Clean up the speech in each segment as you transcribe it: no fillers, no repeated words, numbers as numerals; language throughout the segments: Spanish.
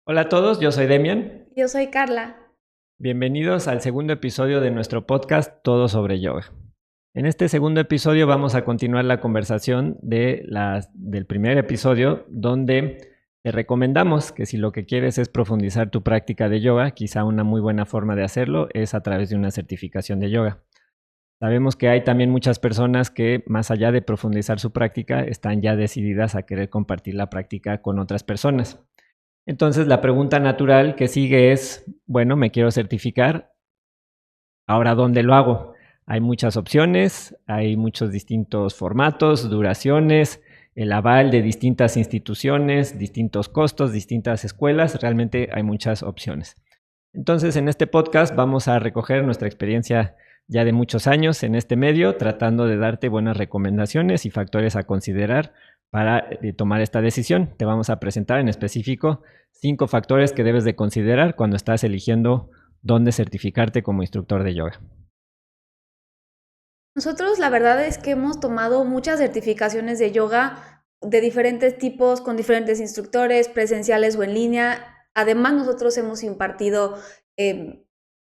Hola a todos, yo soy Demian. Yo soy Carla. Bienvenidos al segundo episodio de nuestro podcast Todo sobre Yoga. En este segundo episodio vamos a continuar la conversación del primer episodio, donde te recomendamos que si lo que quieres es profundizar tu práctica de yoga, quizá una muy buena forma de hacerlo es a través de una certificación de yoga. Sabemos que hay también muchas personas que, más allá de profundizar su práctica, están ya decididas a querer compartir la práctica con otras personas. Entonces la pregunta natural que sigue es, bueno, me quiero certificar, ahora ¿dónde lo hago? Hay muchas opciones, hay muchos distintos formatos, duraciones, el aval de distintas instituciones, distintos costos, distintas escuelas, realmente hay muchas opciones. Entonces en este podcast vamos a recoger nuestra experiencia ya de muchos años en este medio, tratando de darte buenas recomendaciones y factores a considerar para tomar esta decisión. Te vamos a presentar en específico 5 factores que debes de considerar cuando estás eligiendo dónde certificarte como instructor de yoga. Nosotros la verdad es que hemos tomado muchas certificaciones de yoga de diferentes tipos, con diferentes instructores, presenciales o en línea. Además, nosotros hemos impartido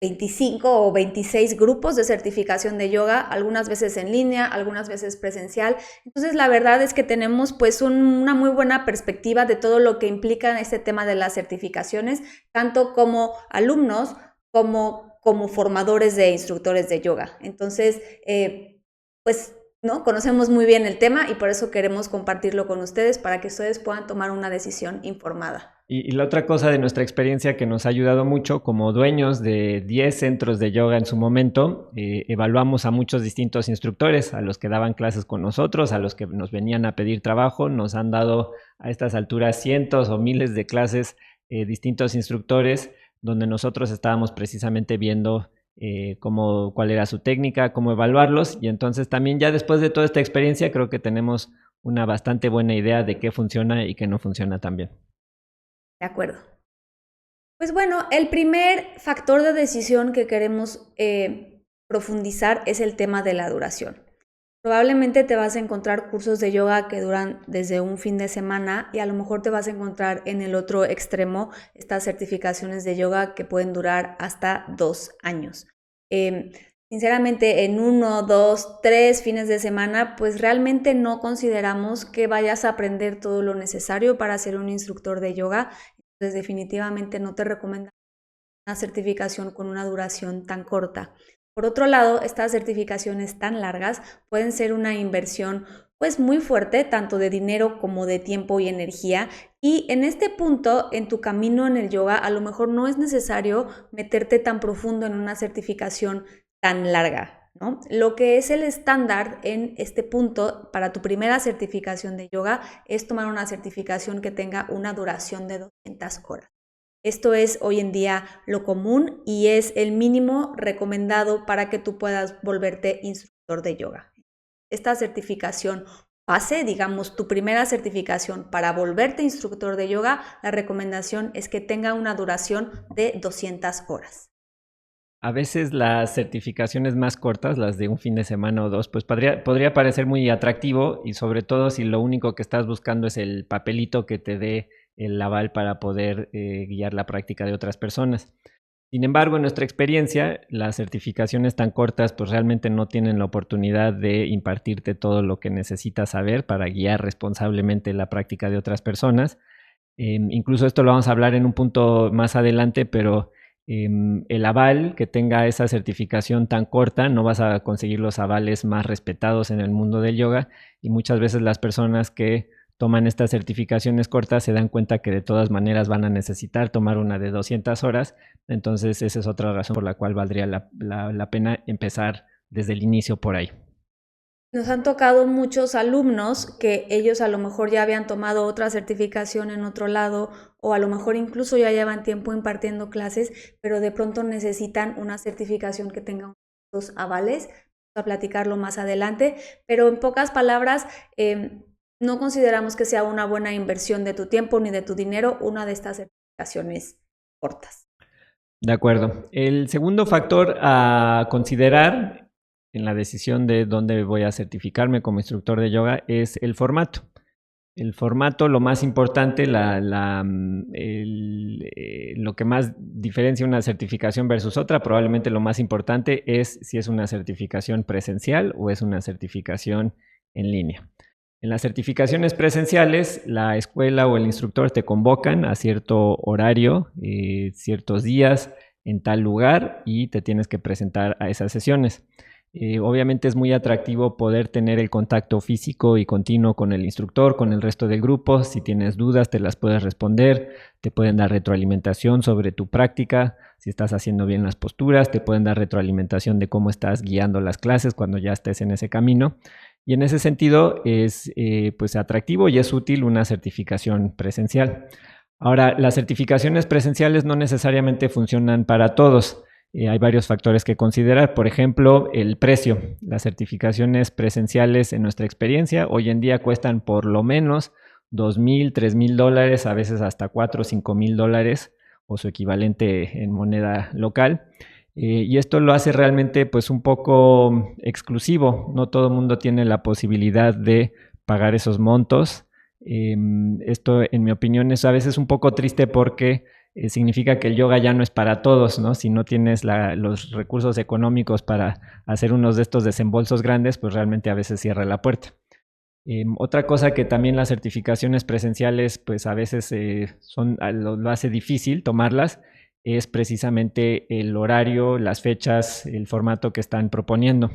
25 o 26 grupos de certificación de yoga, algunas veces en línea, algunas veces presencial. Entonces, la verdad es que tenemos pues una muy buena perspectiva de todo lo que implica este tema de las certificaciones, tanto como alumnos como formadores de instructores de yoga. Entonces, pues, ¿no? Conocemos muy bien el tema y por eso queremos compartirlo con ustedes para que ustedes puedan tomar una decisión informada. Y la otra cosa de nuestra experiencia que nos ha ayudado mucho, como dueños de 10 centros de yoga en su momento, evaluamos a muchos distintos instructores, a los que daban clases con nosotros, a los que nos venían a pedir trabajo, nos han dado a estas alturas cientos o miles de clases distintos instructores, donde nosotros estábamos precisamente viendo cuál era su técnica, cómo evaluarlos, y entonces también ya después de toda esta experiencia creo que tenemos una bastante buena idea de qué funciona y qué no funciona tan bien. De acuerdo. Pues bueno, el primer factor de decisión que queremos profundizar es el tema de la duración. Probablemente te vas a encontrar cursos de yoga que duran desde un fin de semana y a lo mejor te vas a encontrar en el otro extremo estas certificaciones de yoga que pueden durar hasta 2 años. Eh, Sinceramente, en 1, 2, 3 fines de semana, pues realmente no consideramos que vayas a aprender todo lo necesario para ser un instructor de yoga. Entonces, definitivamente no te recomiendo una certificación con una duración tan corta. Por otro lado, estas certificaciones tan largas pueden ser una inversión pues muy fuerte, tanto de dinero como de tiempo y energía. Y en este punto, en tu camino en el yoga, a lo mejor no es necesario meterte tan profundo en una certificación tan larga, ¿no? Lo que es el estándar en este punto para tu primera certificación de yoga es tomar una certificación que tenga una duración de 200 horas. Esto es hoy en día lo común y es el mínimo recomendado para que tú puedas volverte instructor de yoga. Esta certificación base, digamos, tu primera certificación para volverte instructor de yoga, la recomendación es que tenga una duración de 200 horas. A veces las certificaciones más cortas, las de un fin de semana o dos, pues podría parecer muy atractivo y sobre todo si lo único que estás buscando es el papelito que te dé el aval para poder guiar la práctica de otras personas. Sin embargo, en nuestra experiencia, las certificaciones tan cortas pues realmente no tienen la oportunidad de impartirte todo lo que necesitas saber para guiar responsablemente la práctica de otras personas. Incluso esto lo vamos a hablar en un punto más adelante, pero el aval que tenga esa certificación tan corta, no vas a conseguir los avales más respetados en el mundo del yoga y muchas veces las personas que toman estas certificaciones cortas se dan cuenta que de todas maneras van a necesitar tomar una de 200 horas, entonces esa es otra razón por la cual valdría la pena empezar desde el inicio por ahí. Nos han tocado muchos alumnos que ellos a lo mejor ya habían tomado otra certificación en otro lado o a lo mejor incluso ya llevan tiempo impartiendo clases, pero de pronto necesitan una certificación que tenga unos avales. Vamos a platicarlo más adelante, pero en pocas palabras, no consideramos que sea una buena inversión de tu tiempo ni de tu dinero una de estas certificaciones cortas. De acuerdo. El segundo factor a considerar en la decisión de dónde voy a certificarme como instructor de yoga es el formato. El formato, lo más importante, lo que más diferencia una certificación versus otra, probablemente lo más importante es si es una certificación presencial o es una certificación en línea. En las certificaciones presenciales, la escuela o el instructor te convocan a cierto horario, ciertos días, en tal lugar, y te tienes que presentar a esas sesiones. Obviamente es muy atractivo poder tener el contacto físico y continuo con el instructor, con el resto del grupo. Si tienes dudas, te las puedes responder, te pueden dar retroalimentación sobre tu práctica, si estás haciendo bien las posturas, te pueden dar retroalimentación de cómo estás guiando las clases cuando ya estés en ese camino. Y en ese sentido es pues atractivo y es útil una certificación presencial. Ahora, las certificaciones presenciales no necesariamente funcionan para todos. Hay varios factores que considerar. Por ejemplo, el precio. Las certificaciones presenciales, en nuestra experiencia, hoy en día cuestan por lo menos $2,000, $3,000, a veces hasta $4,000 o $5,000 o su equivalente en moneda local. Y esto lo hace realmente pues un poco exclusivo. No todo el mundo tiene la posibilidad de pagar esos montos. Esto, en mi opinión, es a veces un poco triste porque significa que el yoga ya no es para todos, ¿no? Si no tienes los recursos económicos para hacer unos de estos desembolsos grandes, pues realmente a veces cierra la puerta. Otra cosa que también las certificaciones presenciales, pues a veces lo hace difícil tomarlas, es precisamente el horario, las fechas, el formato que están proponiendo.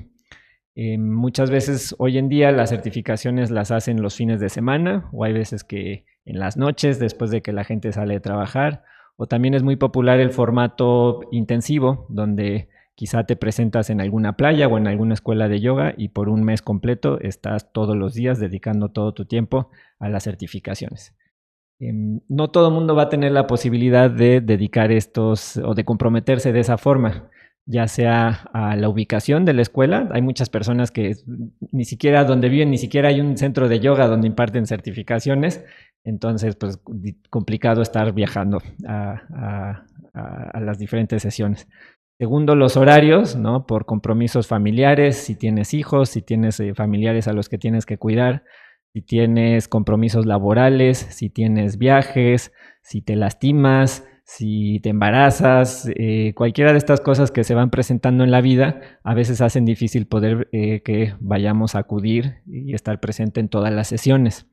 Muchas veces hoy en día las certificaciones las hacen los fines de semana, o hay veces que en las noches después de que la gente sale de trabajar, o también es muy popular el formato intensivo, donde quizá te presentas en alguna playa o en alguna escuela de yoga y por un mes completo estás todos los días dedicando todo tu tiempo a las certificaciones. No todo el mundo va a tener la posibilidad de dedicar estos o de comprometerse de esa forma, ya sea a la ubicación de la escuela. Hay muchas personas que ni siquiera donde viven, ni siquiera hay un centro de yoga donde imparten certificaciones. Entonces, pues complicado estar viajando a las diferentes sesiones. Segundo, los horarios, ¿no? Por compromisos familiares, si tienes hijos, si tienes familiares a los que tienes que cuidar, si tienes compromisos laborales, si tienes viajes, si te lastimas, si te embarazas, cualquiera de estas cosas que se van presentando en la vida, a veces hacen difícil poder que vayamos a acudir y estar presente en todas las sesiones.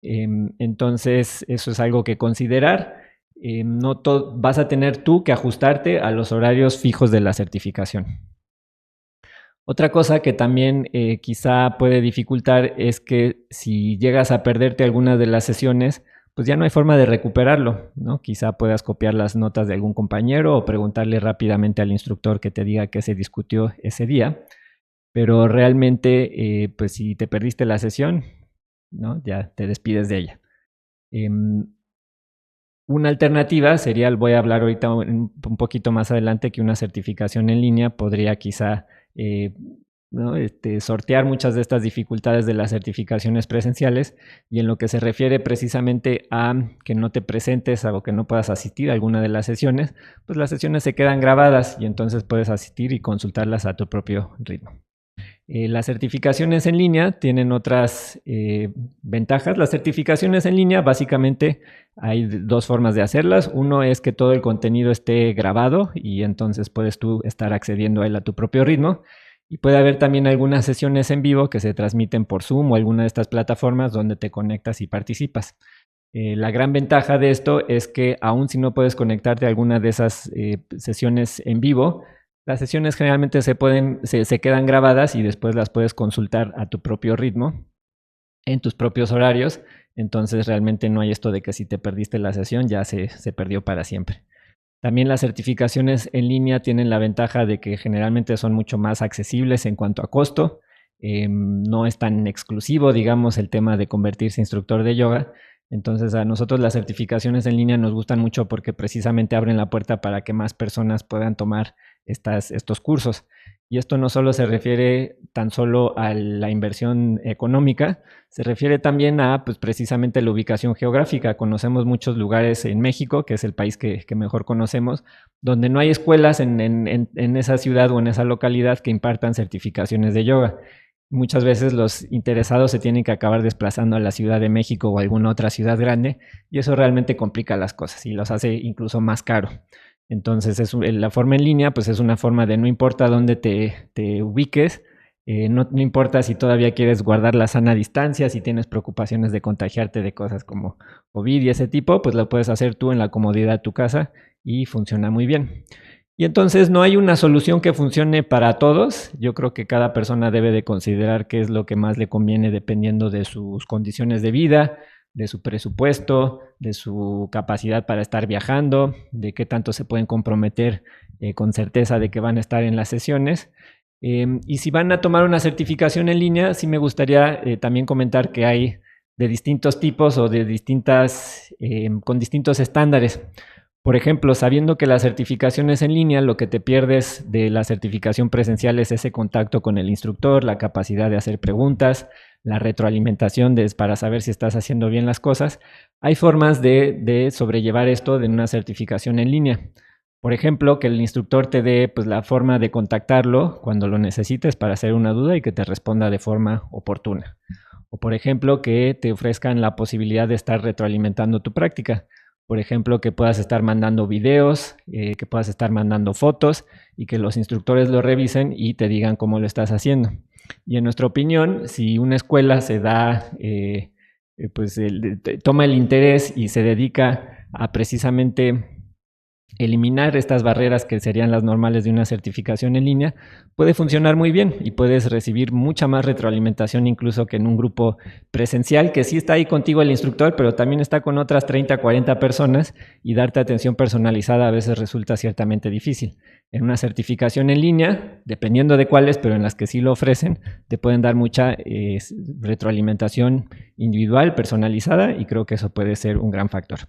Entonces, eso es algo que considerar. No vas a tener tú que ajustarte a los horarios fijos de la certificación. Otra cosa que también quizá puede dificultar es que si llegas a perderte alguna de las sesiones, pues ya no hay forma de recuperarlo, ¿no? Quizá puedas copiar las notas de algún compañero o preguntarle rápidamente al instructor que te diga qué se discutió ese día, pero realmente, pues si te perdiste la sesión, ¿no? Ya te despides de ella. Una alternativa sería, voy a hablar ahorita un poquito más adelante, que una certificación en línea podría quizá ¿no? Sortear muchas de estas dificultades de las certificaciones presenciales, y en lo que se refiere precisamente a que no te presentes o que no puedas asistir a alguna de las sesiones, pues las sesiones se quedan grabadas y entonces puedes asistir y consultarlas a tu propio ritmo. Las certificaciones en línea tienen otras ventajas. Las certificaciones en línea, básicamente hay dos formas de hacerlas. Uno es que todo el contenido esté grabado y entonces puedes tú estar accediendo a él a tu propio ritmo. Y puede haber también algunas sesiones en vivo que se transmiten por Zoom o alguna de estas plataformas donde te conectas y participas. La gran ventaja de esto es que aun si no puedes conectarte a alguna de esas sesiones en vivo, las sesiones generalmente se quedan grabadas y después las puedes consultar a tu propio ritmo, en tus propios horarios. Entonces realmente no hay esto de que si te perdiste la sesión ya se perdió para siempre. También las certificaciones en línea tienen la ventaja de que generalmente son mucho más accesibles en cuanto a costo. No es tan exclusivo, digamos, el tema de convertirse en instructor de yoga. Entonces a nosotros las certificaciones en línea nos gustan mucho porque precisamente abren la puerta para que más personas puedan tomar estos cursos. Y esto no solo se refiere tan solo a la inversión económica, se refiere también a pues, precisamente la ubicación geográfica. Conocemos muchos lugares en México, que es el país que mejor conocemos, donde no hay escuelas en esa ciudad o en esa localidad que impartan certificaciones de yoga. muchas veces los interesados se tienen que acabar desplazando a la Ciudad de México o alguna otra ciudad grande y eso realmente complica las cosas y los hace incluso más caro. Entonces la forma en línea pues es una forma de no importa dónde te ubiques, no importa si todavía quieres guardar la sana distancia, si tienes preocupaciones de contagiarte de cosas como COVID y ese tipo, pues lo puedes hacer tú en la comodidad de tu casa y funciona muy bien. Y entonces no hay una solución que funcione para todos. Yo creo que cada persona debe de considerar qué es lo que más le conviene dependiendo de sus condiciones de vida, de su presupuesto, de su capacidad para estar viajando, de qué tanto se pueden comprometer con certeza de que van a estar en las sesiones. Y si van a tomar una certificación en línea, sí me gustaría también comentar que hay de distintos tipos o de con distintos estándares. Por ejemplo, sabiendo que la certificación es en línea, lo que te pierdes de la certificación presencial es ese contacto con el instructor, la capacidad de hacer preguntas, la retroalimentación para saber si estás haciendo bien las cosas. Hay formas de sobrellevar esto de una certificación en línea. Por ejemplo, que el instructor te dé pues, la forma de contactarlo cuando lo necesites para hacer una duda y que te responda de forma oportuna. O por ejemplo, que te ofrezcan la posibilidad de estar retroalimentando tu práctica. Por ejemplo, que puedas estar mandando videos, que puedas estar mandando fotos y que los instructores lo revisen y te digan cómo lo estás haciendo. Y en nuestra opinión, si una escuela se da, toma el interés y se dedica a precisamente eliminar estas barreras que serían las normales de una certificación en línea, puede funcionar muy bien y puedes recibir mucha más retroalimentación incluso que en un grupo presencial, que sí está ahí contigo el instructor, pero también está con otras 30, 40 personas y darte atención personalizada a veces resulta ciertamente difícil. En una certificación en línea, dependiendo de cuáles, pero en las que sí lo ofrecen, te pueden dar mucha retroalimentación individual, personalizada, y creo que eso puede ser un gran factor.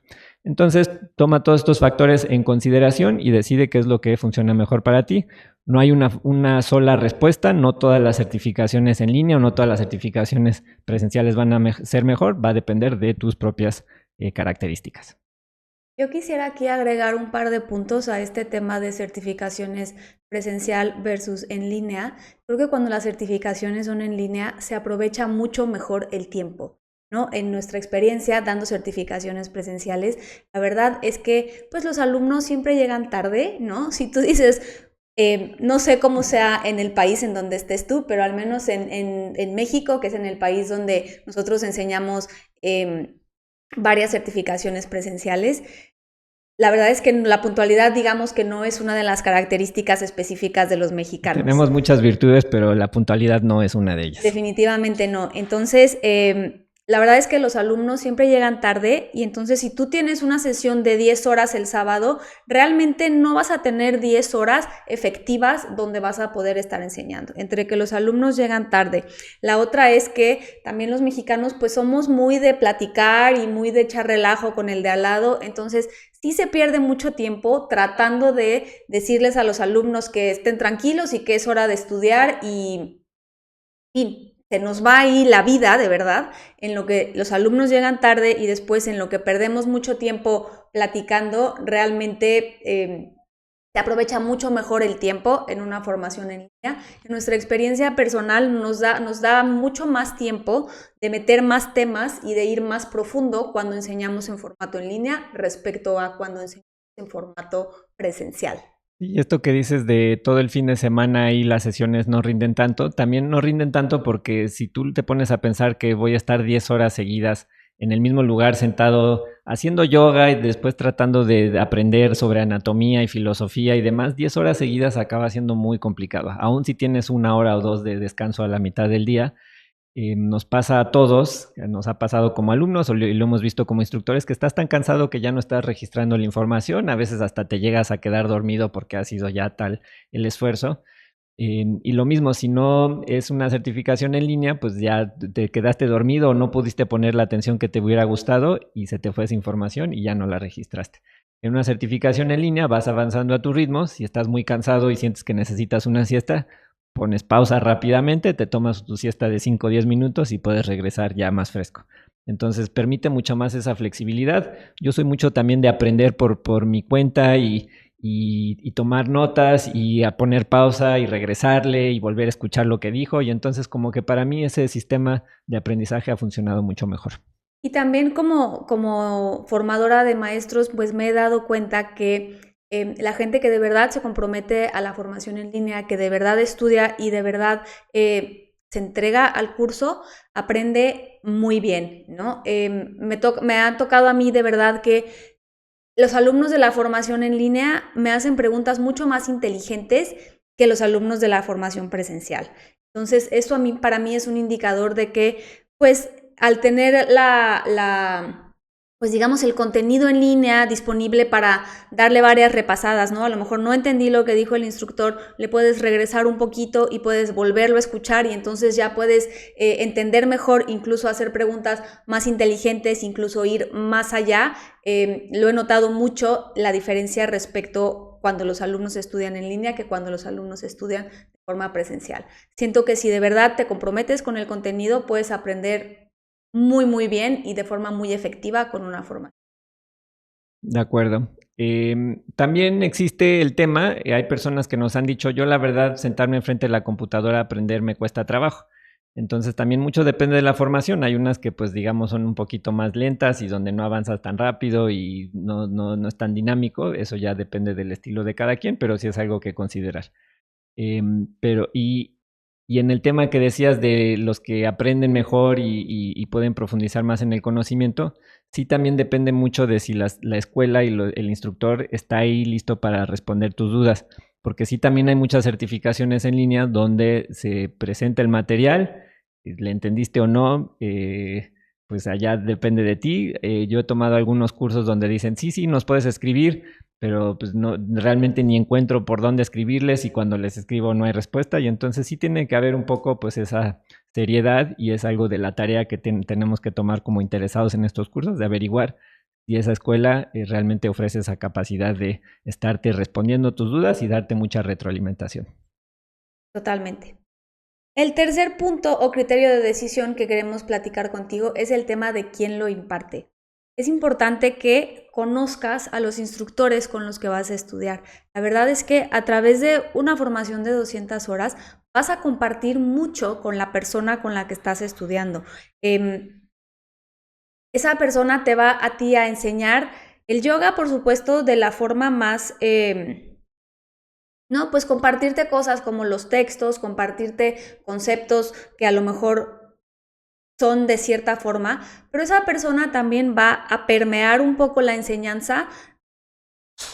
Entonces, toma todos estos factores en consideración y decide qué es lo que funciona mejor para ti. No hay una sola respuesta, no todas las certificaciones en línea o no todas las certificaciones presenciales van a ser mejor, va a depender de tus propias características. Yo quisiera aquí agregar un par de puntos a este tema de certificaciones presencial versus en línea. Creo que cuando las certificaciones son en línea se aprovecha mucho mejor el tiempo, ¿no? En nuestra experiencia dando certificaciones presenciales, la verdad es que pues los alumnos siempre llegan tarde, ¿no? Si tú dices, no sé cómo sea en el país en donde estés tú, pero al menos en México, que es en el país donde nosotros enseñamos varias certificaciones presenciales. La verdad es que la puntualidad, digamos que no es una de las características específicas de los mexicanos. Tenemos muchas virtudes, pero la puntualidad no es una de ellas. Definitivamente no. Entonces, la verdad es que los alumnos siempre llegan tarde y entonces si tú tienes una sesión de 10 horas el sábado, realmente no vas a tener 10 horas efectivas donde vas a poder estar enseñando, entre que los alumnos llegan tarde. La otra es que también los mexicanos pues somos muy de platicar y muy de echar relajo con el de al lado, entonces sí se pierde mucho tiempo tratando de decirles a los alumnos que estén tranquilos y que es hora de estudiar y se nos va ahí la vida, de verdad, en lo que los alumnos llegan tarde y después en lo que perdemos mucho tiempo platicando, realmente se aprovecha mucho mejor el tiempo en una formación en línea. En nuestra experiencia personal nos da mucho más tiempo de meter más temas y de ir más profundo cuando enseñamos en formato en línea respecto a cuando enseñamos en formato presencial. Y esto que dices de todo el fin de semana y las sesiones no rinden tanto, también no rinden tanto porque si tú te pones a pensar que voy a estar 10 horas seguidas en el mismo lugar sentado haciendo yoga y después tratando de aprender sobre anatomía y filosofía y demás, 10 horas seguidas acaba siendo muy complicado. Aún si tienes 1 hora o 2 de descanso a la mitad del día, nos pasa a todos, nos ha pasado como alumnos y lo hemos visto como instructores, que estás tan cansado que ya no estás registrando la información, a veces hasta te llegas a quedar dormido porque ha sido ya tal el esfuerzo. Y lo mismo, si no es una certificación en línea, pues ya te quedaste dormido o no pudiste poner la atención que te hubiera gustado y se te fue esa información y ya no la registraste. En una certificación en línea vas avanzando a tu ritmo, si estás muy cansado y sientes que necesitas una siesta, pones pausa rápidamente, te tomas tu siesta de 5 o 10 minutos y puedes regresar ya más fresco. Entonces permite mucho más esa flexibilidad. Yo soy mucho también de aprender por mi cuenta y y tomar notas y a poner pausa y regresarle y volver a escuchar lo que dijo. Y entonces como que para mí ese sistema de aprendizaje ha funcionado mucho mejor. Y también como formadora de maestros, pues me he dado cuenta que la gente que de verdad se compromete a la formación en línea, que de verdad estudia y de verdad se entrega al curso, aprende muy bien, ¿no? Me ha tocado a mí de verdad que los alumnos de la formación en línea me hacen preguntas mucho más inteligentes que los alumnos de la formación presencial. Entonces, eso para mí es un indicador de que, pues, al tener pues digamos, el contenido en línea disponible para darle varias repasadas, ¿no? A lo mejor no entendí lo que dijo el instructor, le puedes regresar un poquito y puedes volverlo a escuchar y entonces ya puedes entender mejor, incluso hacer preguntas más inteligentes, incluso ir más allá. Lo he notado mucho la diferencia respecto cuando los alumnos estudian en línea que cuando los alumnos estudian de forma presencial. Siento que si de verdad te comprometes con el contenido, puedes aprender muy, muy bien y de forma muy efectiva con una formación. De acuerdo. También existe el tema, hay personas que nos han dicho, yo la verdad sentarme enfrente de la computadora a aprender me cuesta trabajo. Entonces también mucho depende de la formación. Hay unas que pues digamos son un poquito más lentas y donde no avanzas tan rápido y no es tan dinámico. Eso ya depende del estilo de cada quien, pero sí es algo que considerar. Y en el tema que decías de los que aprenden mejor y pueden profundizar más en el conocimiento, sí también depende mucho de si la escuela y el instructor está ahí listo para responder tus dudas, porque sí también hay muchas certificaciones en línea donde se presenta el material, le entendiste o no, pues allá depende de ti. Yo he tomado algunos cursos donde dicen, sí, nos puedes escribir, pero pues no, realmente ni encuentro por dónde escribirles y cuando les escribo no hay respuesta y entonces sí tiene que haber un poco pues esa seriedad y es algo de la tarea que tenemos que tomar como interesados en estos cursos, de averiguar si esa escuela realmente ofrece esa capacidad de estarte respondiendo tus dudas y darte mucha retroalimentación. Totalmente. El tercer punto o criterio de decisión que queremos platicar contigo es el tema de quién lo imparte. Es importante que conozcas a los instructores con los que vas a estudiar. La verdad es que a través de una formación de 200 horas vas a compartir mucho con la persona con la que estás estudiando. Esa persona te va a ti a enseñar el yoga, por supuesto, de la forma más... ¿no? Pues compartirte cosas como los textos, compartirte conceptos que a lo mejor son de cierta forma, pero esa persona también va a permear un poco la enseñanza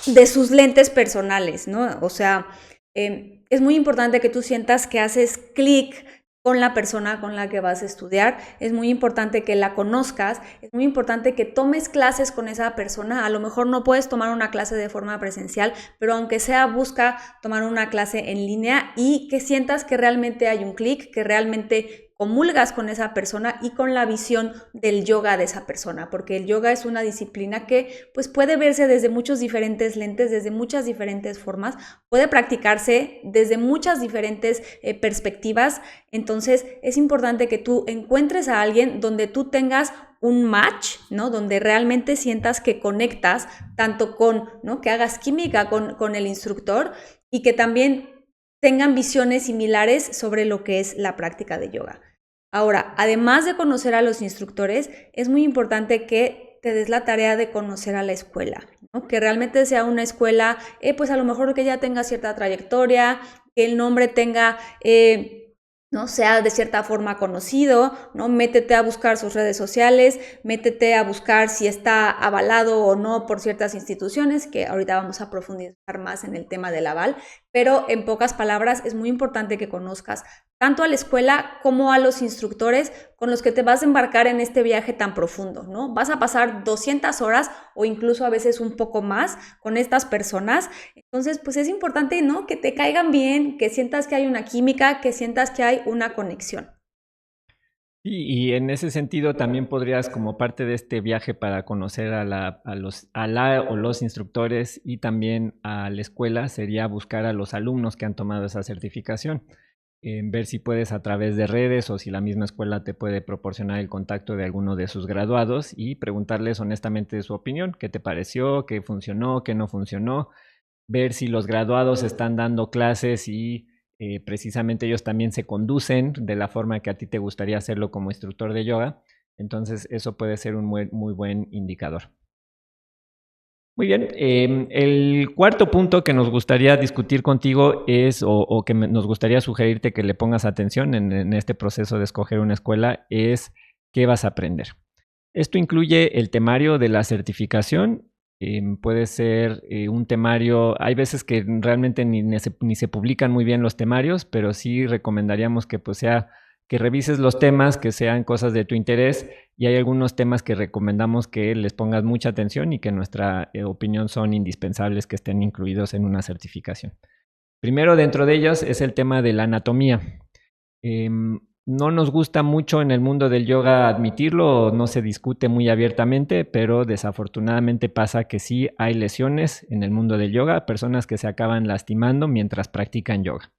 de sus lentes personales, ¿no? O sea, es muy importante que tú sientas que haces clic con la persona con la que vas a estudiar, es muy importante que la conozcas, es muy importante que tomes clases con esa persona, a lo mejor no puedes tomar una clase de forma presencial, pero aunque sea busca tomar una clase en línea y que sientas que realmente hay un clic, que realmente comulgas con esa persona y con la visión del yoga de esa persona, porque el yoga es una disciplina que pues puede verse desde muchos diferentes lentes, desde muchas diferentes formas, puede practicarse desde muchas diferentes perspectivas. Entonces es importante que tú encuentres a alguien donde tú tengas un match, ¿no? Donde realmente sientas que conectas tanto con, ¿no? Que hagas química con el instructor y que también tengan visiones similares sobre lo que es la práctica de yoga. Ahora, además de conocer a los instructores, es muy importante que te des la tarea de conocer a la escuela, ¿no? Que realmente sea una escuela, pues a lo mejor que ya tenga cierta trayectoria, que el nombre tenga... ¿no? Sea de cierta forma conocido, ¿no? Métete a buscar sus redes sociales, métete a buscar si está avalado o no por ciertas instituciones, que ahorita vamos a profundizar más en el tema del aval, pero en pocas palabras es muy importante que conozcas tanto a la escuela como a los instructores con los que te vas a embarcar en este viaje tan profundo, ¿no? Vas a pasar 200 horas o incluso a veces un poco más con estas personas. Entonces, pues es importante, ¿no? Que te caigan bien, que sientas que hay una química, que sientas que hay una conexión. Y en ese sentido también podrías, como parte de este viaje para conocer a la o los instructores y también a la escuela, sería buscar a los alumnos que han tomado esa certificación, ver si puedes a través de redes o si la misma escuela te puede proporcionar el contacto de alguno de sus graduados y preguntarles honestamente su opinión, qué te pareció, qué funcionó, qué no funcionó. ver si los graduados están dando clases y precisamente ellos también se conducen de la forma que a ti te gustaría hacerlo como instructor de yoga. Entonces eso puede ser un muy buen indicador. Muy bien, el cuarto punto que nos gustaría discutir contigo es, o que nos gustaría sugerirte que le pongas atención en este proceso de escoger una escuela, es qué vas a aprender. Esto incluye el temario de la certificación. Puede ser un temario, hay veces que realmente ni se publican muy bien los temarios, pero sí recomendaríamos que pues sea que revises los temas, que sean cosas de tu interés, y hay algunos temas que recomendamos que les pongas mucha atención y que en nuestra opinión son indispensables que estén incluidos en una certificación. Primero dentro de ellos es el tema de la anatomía. No nos gusta mucho en el mundo del yoga admitirlo, no se discute muy abiertamente, pero desafortunadamente pasa que sí hay lesiones en el mundo del yoga, personas que se acaban lastimando mientras practican yoga.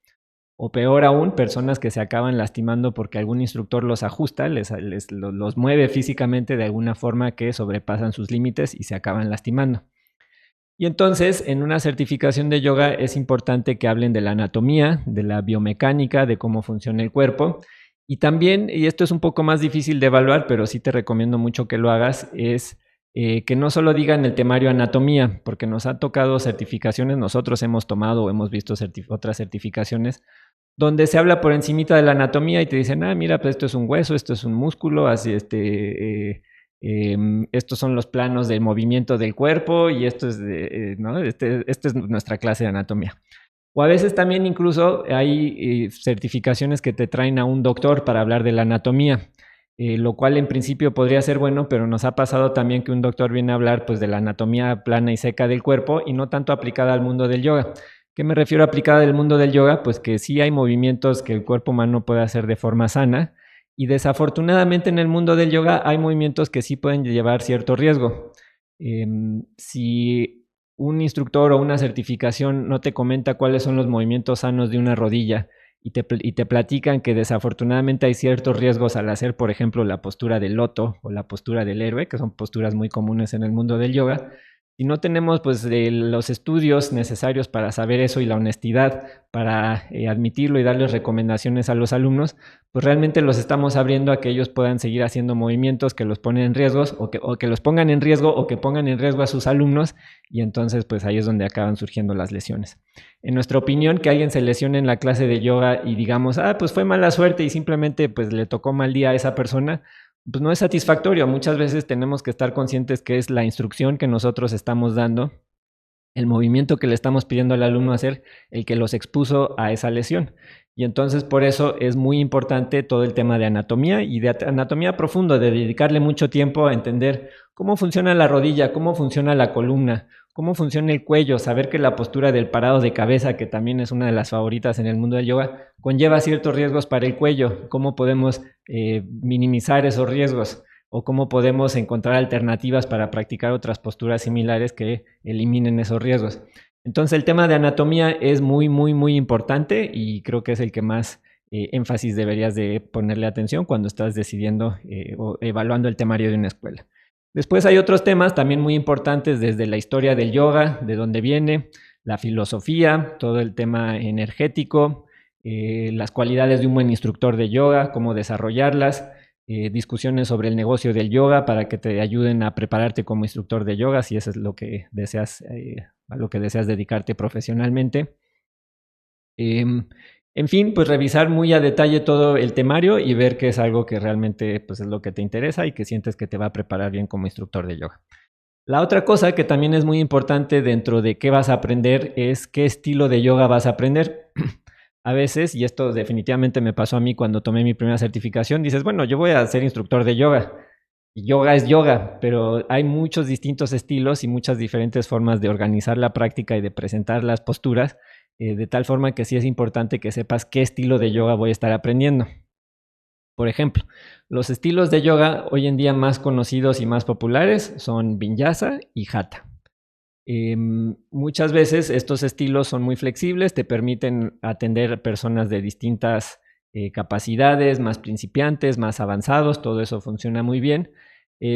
O peor aún, personas que se acaban lastimando porque algún instructor los ajusta, los mueve físicamente de alguna forma que sobrepasan sus límites y se acaban lastimando. Y entonces, en una certificación de yoga es importante que hablen de la anatomía, de la biomecánica, de cómo funciona el cuerpo. Y también, y esto es un poco más difícil de evaluar, pero sí te recomiendo mucho que lo hagas, es que no solo digan el temario anatomía, porque nos ha tocado certificaciones, nosotros hemos tomado o hemos visto otras certificaciones, donde se habla por encimita de la anatomía y te dicen, mira, pues esto es un hueso, esto es un músculo, así estos son los planos del movimiento del cuerpo y esto es, ¿no? Esta es nuestra clase de anatomía. O a veces también incluso hay certificaciones que te traen a un doctor para hablar de la anatomía, lo cual en principio podría ser bueno, pero nos ha pasado también que un doctor viene a hablar pues, de la anatomía plana y seca del cuerpo y no tanto aplicada al mundo del yoga. ¿Qué me refiero a aplicada al mundo del yoga? Pues que sí hay movimientos que el cuerpo humano puede hacer de forma sana y desafortunadamente en el mundo del yoga hay movimientos que sí pueden llevar cierto riesgo. Si un instructor o una certificación no te comenta cuáles son los movimientos sanos de una rodilla y te platican que desafortunadamente hay ciertos riesgos al hacer, por ejemplo, la postura del loto o la postura del héroe, que son posturas muy comunes en el mundo del yoga, si no tenemos pues los estudios necesarios para saber eso y la honestidad para admitirlo y darles recomendaciones a los alumnos, pues realmente los estamos abriendo a que ellos puedan seguir haciendo movimientos que los ponen en riesgos o que los pongan en riesgo o que pongan en riesgo a sus alumnos y entonces pues ahí es donde acaban surgiendo las lesiones. En nuestra opinión, que alguien se lesione en la clase de yoga y digamos, pues fue mala suerte y simplemente pues le tocó mal día a esa persona, pues no es satisfactorio. Muchas veces tenemos que estar conscientes que es la instrucción que nosotros estamos dando, el movimiento que le estamos pidiendo al alumno hacer, el que los expuso a esa lesión. Y entonces por eso es muy importante todo el tema de anatomía y de anatomía profunda, de dedicarle mucho tiempo a entender cómo funciona la rodilla, cómo funciona la columna, cómo funciona el cuello, saber que la postura del parado de cabeza, que también es una de las favoritas en el mundo del yoga, conlleva ciertos riesgos para el cuello, cómo podemos minimizar esos riesgos o cómo podemos encontrar alternativas para practicar otras posturas similares que eliminen esos riesgos. Entonces el tema de anatomía es muy importante y creo que es el que más énfasis deberías de ponerle atención cuando estás decidiendo o evaluando el temario de una escuela. Después hay otros temas también muy importantes desde la historia del yoga, de dónde viene, la filosofía, todo el tema energético, las cualidades de un buen instructor de yoga, cómo desarrollarlas, discusiones sobre el negocio del yoga para que te ayuden a prepararte como instructor de yoga si eso es lo que deseas, a lo que deseas dedicarte profesionalmente. En fin, pues revisar muy a detalle todo el temario y ver que es algo que realmente pues, es lo que te interesa y que sientes que te va a preparar bien como instructor de yoga. La otra cosa que también es muy importante dentro de qué vas a aprender es qué estilo de yoga vas a aprender. A veces, y esto definitivamente me pasó a mí cuando tomé mi primera certificación, dices, bueno, yo voy a ser instructor de yoga. Y yoga es yoga, pero hay muchos distintos estilos y muchas diferentes formas de organizar la práctica y de presentar las posturas, de tal forma que sí es importante que sepas qué estilo de yoga voy a estar aprendiendo. Por ejemplo, los estilos de yoga hoy en día más conocidos y más populares son Vinyasa y Hatha. Muchas veces estos estilos son muy flexibles, te permiten atender personas de distintas capacidades, más principiantes, más avanzados, todo eso funciona muy bien,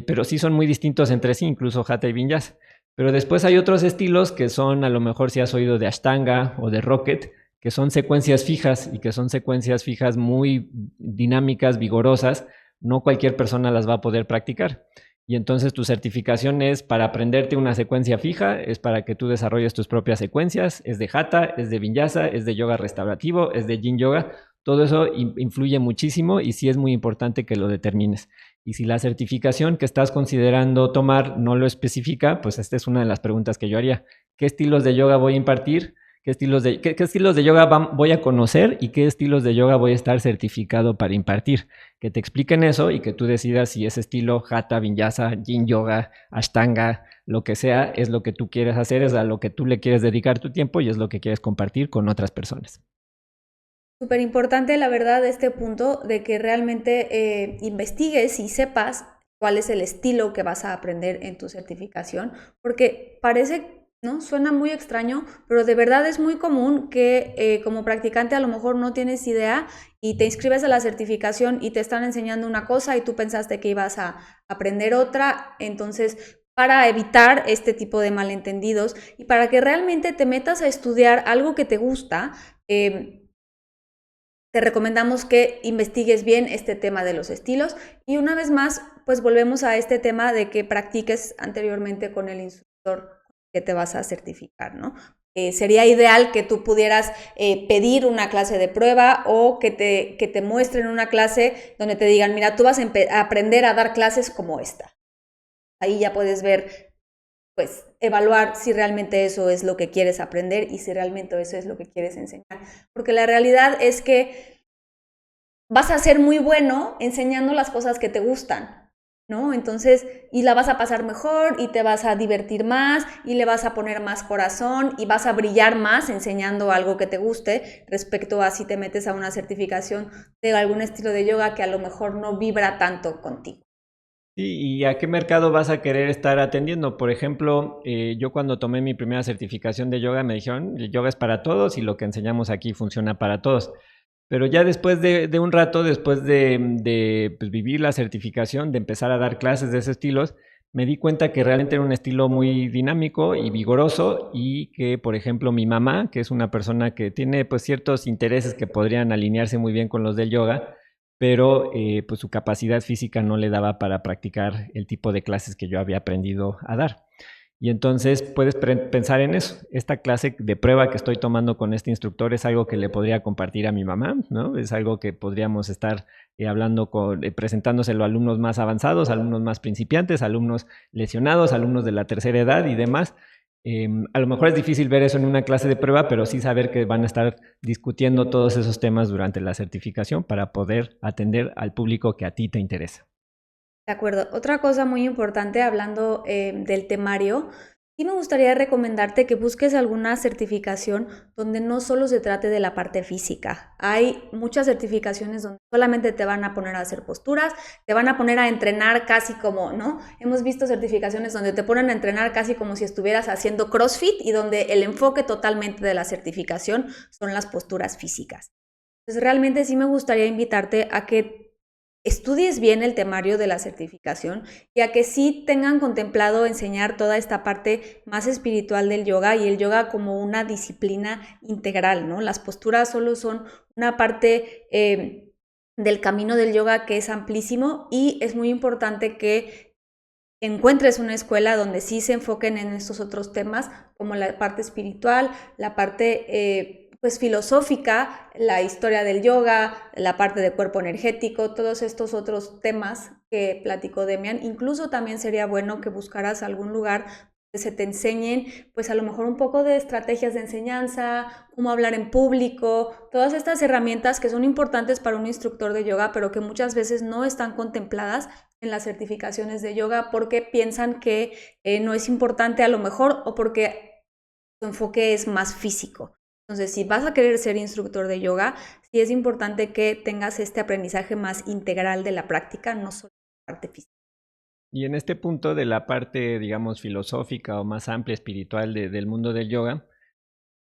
pero sí son muy distintos entre sí, incluso Hatha y Vinyasa. Pero después hay otros estilos que son, a lo mejor si has oído de Ashtanga o de Rocket, que son secuencias fijas y que son secuencias fijas muy dinámicas, vigorosas. No cualquier persona las va a poder practicar. Y entonces tu certificación es para aprenderte una secuencia fija, es para que tú desarrolles tus propias secuencias, es de Hatha, es de Vinyasa, es de yoga restaurativo, es de Yin Yoga. Todo eso influye muchísimo y sí es muy importante que lo determines. Y si la certificación que estás considerando tomar no lo especifica, pues esta es una de las preguntas que yo haría. ¿Qué estilos de yoga voy a impartir? ¿Qué estilos de yoga voy a conocer? ¿Y qué estilos de yoga voy a estar certificado para impartir? Que te expliquen eso y que tú decidas si ese estilo Hatha, Vinyasa, Yin Yoga, Ashtanga, lo que sea, es lo que tú quieres hacer, es a lo que tú le quieres dedicar tu tiempo y es lo que quieres compartir con otras personas. Súper importante, la verdad, este punto de que realmente investigues y sepas cuál es el estilo que vas a aprender en tu certificación, porque parece, ¿no? Suena muy extraño, pero de verdad es muy común que como practicante a lo mejor no tienes idea y te inscribes a la certificación y te están enseñando una cosa y tú pensaste que ibas a aprender otra, entonces para evitar este tipo de malentendidos y para que realmente te metas a estudiar algo que te gusta, te recomendamos que investigues bien este tema de los estilos y una vez más, pues volvemos a este tema de que practiques anteriormente con el instructor que te vas a certificar, ¿no? Sería ideal que tú pudieras pedir una clase de prueba o que te muestren una clase donde te digan, mira, tú vas a aprender a dar clases como esta. Ahí ya puedes ver, pues, evaluar si realmente eso es lo que quieres aprender y si realmente eso es lo que quieres enseñar. Porque la realidad es que vas a ser muy bueno enseñando las cosas que te gustan, ¿no? Entonces, y la vas a pasar mejor y te vas a divertir más y le vas a poner más corazón y vas a brillar más enseñando algo que te guste respecto a si te metes a una certificación de algún estilo de yoga que a lo mejor no vibra tanto contigo. ¿Y a qué mercado vas a querer estar atendiendo? Por ejemplo, yo cuando tomé mi primera certificación de yoga me dijeron, el yoga es para todos y lo que enseñamos aquí funciona para todos. Pero ya después de un rato, después de pues, vivir la certificación, de empezar a dar clases de ese estilo, me di cuenta que realmente era un estilo muy dinámico y vigoroso y que, por ejemplo, mi mamá, que es una persona que tiene pues ciertos intereses que podrían alinearse muy bien con los del yoga, pero pues su capacidad física no le daba para practicar el tipo de clases que yo había aprendido a dar. Y entonces puedes pensar en eso. Esta clase de prueba que estoy tomando con este instructor es algo que le podría compartir a mi mamá, ¿no? Es algo que podríamos estar hablando presentándoselo a alumnos más avanzados, alumnos más principiantes, alumnos lesionados, alumnos de la tercera edad y demás. A lo mejor es difícil ver eso en una clase de prueba, pero sí saber que van a estar discutiendo todos esos temas durante la certificación para poder atender al público que a ti te interesa. De acuerdo. Otra cosa muy importante, hablando del temario, sí me gustaría recomendarte que busques alguna certificación donde no solo se trate de la parte física. Hay muchas certificaciones donde solamente te van a poner a hacer posturas, te van a poner a entrenar casi como, ¿no? Hemos visto certificaciones donde te ponen a entrenar casi como si estuvieras haciendo CrossFit y donde el enfoque totalmente de la certificación son las posturas físicas. Entonces, realmente sí me gustaría invitarte a que estudies bien el temario de la certificación y a que sí tengan contemplado enseñar toda esta parte más espiritual del yoga y el yoga como una disciplina integral, ¿no? Las posturas solo son una parte del camino del yoga que es amplísimo y es muy importante que encuentres una escuela donde sí se enfoquen en estos otros temas como la parte espiritual, la parte pues filosófica, la historia del yoga, la parte de cuerpo energético, todos estos otros temas que platicó Demian. Incluso también sería bueno que buscaras algún lugar donde se te enseñen, pues a lo mejor un poco de estrategias de enseñanza, cómo hablar en público, todas estas herramientas que son importantes para un instructor de yoga, pero que muchas veces no están contempladas en las certificaciones de yoga porque piensan que no es importante a lo mejor o porque su enfoque es más físico. Entonces, si vas a querer ser instructor de yoga, sí es importante que tengas este aprendizaje más integral de la práctica, no solo la parte física. Y en este punto de la parte, digamos, filosófica o más amplia, espiritual del mundo del yoga,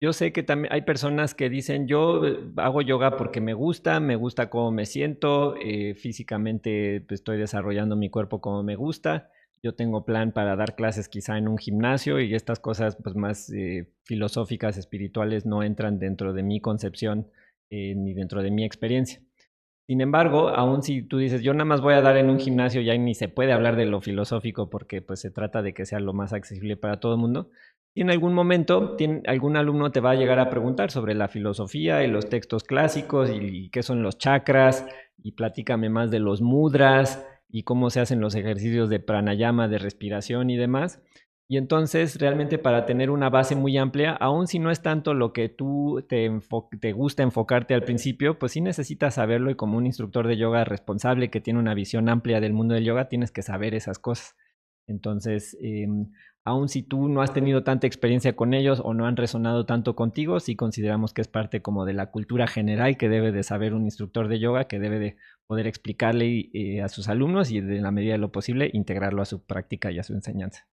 yo sé que también hay personas que dicen, yo hago yoga porque me gusta cómo me siento, físicamente pues, estoy desarrollando mi cuerpo como me gusta, yo tengo plan para dar clases quizá en un gimnasio y estas cosas pues más filosóficas, espirituales no entran dentro de mi concepción ni dentro de mi experiencia. Sin embargo, aun si tú dices, yo nada más voy a dar en un gimnasio, ya ni se puede hablar de lo filosófico porque pues se trata de que sea lo más accesible para todo el mundo. Y en algún momento algún alumno te va a llegar a preguntar sobre la filosofía y los textos clásicos y qué son los chakras y platícame más de los mudras y cómo se hacen los ejercicios de pranayama, de respiración y demás. Y entonces, realmente para tener una base muy amplia, aun si no es tanto lo que tú te gusta enfocarte al principio, pues sí necesitas saberlo y como un instructor de yoga responsable que tiene una visión amplia del mundo del yoga, tienes que saber esas cosas. Entonces, aun si tú no has tenido tanta experiencia con ellos o no han resonado tanto contigo, sí consideramos que es parte como de la cultura general que debe de saber un instructor de yoga, que debe de poder explicarle a sus alumnos y de la medida de lo posible integrarlo a su práctica y a su enseñanza.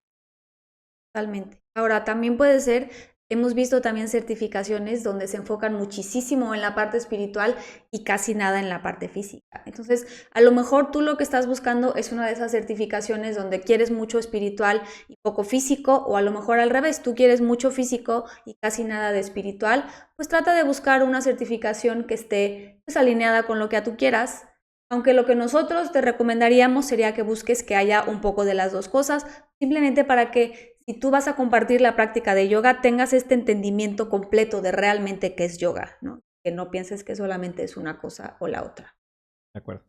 Totalmente. Ahora, también puede ser, hemos visto también certificaciones donde se enfocan muchísimo en la parte espiritual y casi nada en la parte física. Entonces, a lo mejor tú lo que estás buscando es una de esas certificaciones donde quieres mucho espiritual y poco físico, o a lo mejor al revés, tú quieres mucho físico y casi nada de espiritual, pues trata de buscar una certificación que esté pues, alineada con lo que tú quieras. Aunque lo que nosotros te recomendaríamos sería que busques que haya un poco de las dos cosas, simplemente para que si tú vas a compartir la práctica de yoga, tengas este entendimiento completo de realmente qué es yoga, ¿no? Que no pienses que solamente es una cosa o la otra. De acuerdo.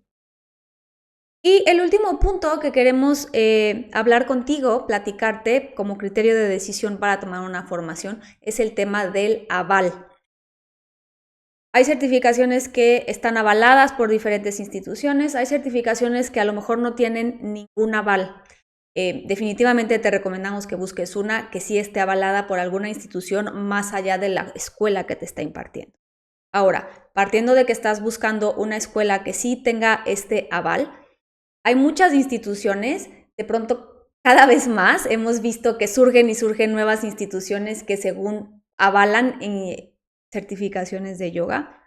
Y el último punto que queremos hablar contigo, platicarte como criterio de decisión para tomar una formación, es el tema del aval. Hay certificaciones que están avaladas por diferentes instituciones, hay certificaciones que a lo mejor no tienen ningún aval. Definitivamente te recomendamos que busques una que sí esté avalada por alguna institución más allá de la escuela que te está impartiendo. Ahora, partiendo de que estás buscando una escuela que sí tenga este aval, hay muchas instituciones, de pronto cada vez más hemos visto que surgen nuevas instituciones que según avalan en certificaciones de yoga.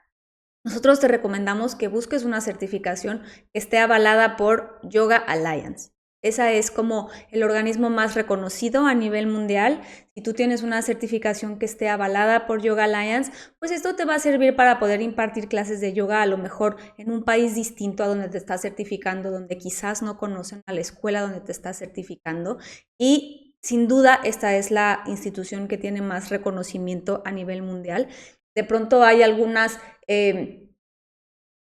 Nosotros te recomendamos que busques una certificación que esté avalada por Yoga Alliance. Esa es como el organismo más reconocido a nivel mundial. Si tú tienes una certificación que esté avalada por Yoga Alliance, pues esto te va a servir para poder impartir clases de yoga a lo mejor en un país distinto a donde te estás certificando, donde quizás no conocen a la escuela donde te estás certificando. Y sin duda esta es la institución que tiene más reconocimiento a nivel mundial. De pronto hay algunas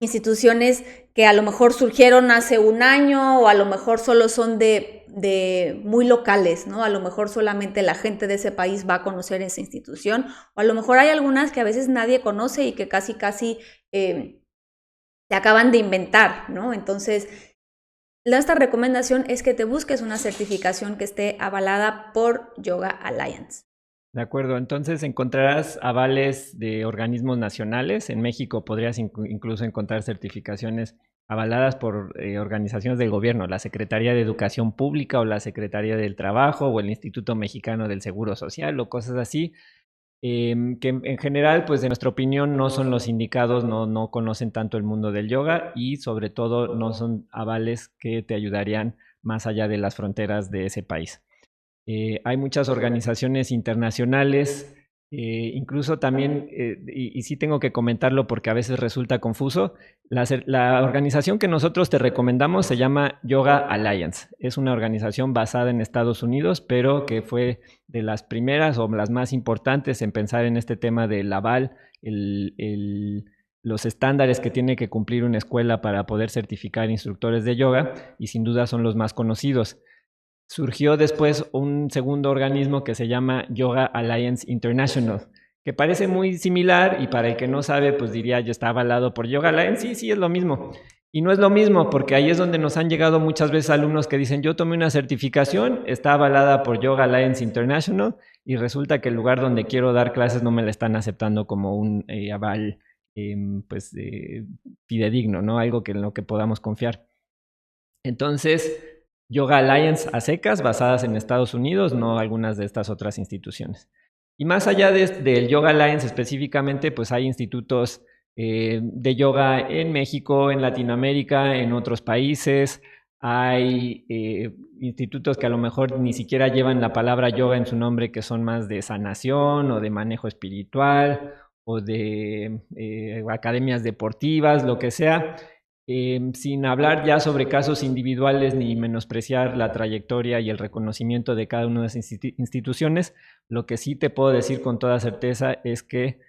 instituciones que a lo mejor surgieron hace un año o a lo mejor solo son de muy locales, ¿no? A lo mejor solamente la gente de ese país va a conocer esa institución, o a lo mejor hay algunas que a veces nadie conoce y que casi se acaban de inventar, ¿no? Entonces, esta recomendación es que te busques una certificación que esté avalada por Yoga Alliance. De acuerdo, entonces encontrarás avales de organismos nacionales. En México podrías incluso encontrar certificaciones avaladas por organizaciones del gobierno, la Secretaría de Educación Pública o la Secretaría del Trabajo o el Instituto Mexicano del Seguro Social o cosas así, que en general, pues en nuestra opinión, no son los indicados, no conocen tanto el mundo del yoga y sobre todo no son avales que te ayudarían más allá de las fronteras de ese país. Hay muchas organizaciones internacionales, incluso también, y sí tengo que comentarlo porque a veces resulta confuso, la organización que nosotros te recomendamos se llama Yoga Alliance. Es una organización basada en Estados Unidos, pero que fue de las primeras o las más importantes en pensar en este tema del aval, los estándares que tiene que cumplir una escuela para poder certificar instructores de yoga, y sin duda son los más conocidos. Surgió después un segundo organismo que se llama Yoga Alliance International, que parece muy similar y para el que no sabe, pues diría, yo está avalado por Yoga Alliance. Sí, es lo mismo. Y no es lo mismo, porque ahí es donde nos han llegado muchas veces alumnos que dicen, yo tomé una certificación, está avalada por Yoga Alliance International, y resulta que el lugar donde quiero dar clases no me la están aceptando como un aval fidedigno, ¿no? Algo en lo que podamos confiar. Entonces, Yoga Alliance a secas, basadas en Estados Unidos, no algunas de estas otras instituciones. Y más allá del Yoga Alliance específicamente, pues hay institutos de yoga en México, en Latinoamérica, en otros países. hay institutos que a lo mejor ni siquiera llevan la palabra yoga en su nombre, que son más de sanación o de manejo espiritual o de academias deportivas, lo que sea, sin hablar ya sobre casos individuales ni menospreciar la trayectoria y el reconocimiento de cada una de esas instituciones. Lo que sí te puedo decir con toda certeza es que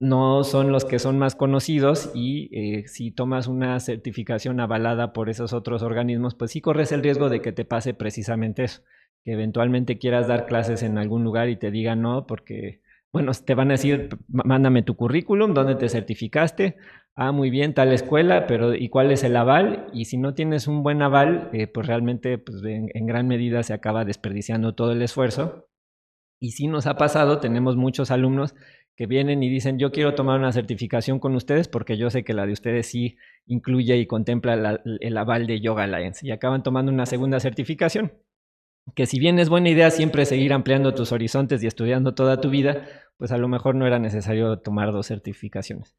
no son los que son más conocidos y si tomas una certificación avalada por esos otros organismos, pues sí corres el riesgo de que te pase precisamente eso, que eventualmente quieras dar clases en algún lugar y te digan no, porque, bueno, te van a decir, mándame tu currículum, ¿dónde te certificaste? Ah, muy bien, tal escuela, pero ¿y cuál es el aval? Y si no tienes un buen aval, pues realmente pues en gran medida se acaba desperdiciando todo el esfuerzo. Y sí nos ha pasado, tenemos muchos alumnos que vienen y dicen, yo quiero tomar una certificación con ustedes porque yo sé que la de ustedes sí incluye y contempla el aval de Yoga Alliance. Y acaban tomando una segunda certificación, que si bien es buena idea siempre seguir ampliando tus horizontes y estudiando toda tu vida, pues a lo mejor no era necesario tomar 2 certificaciones.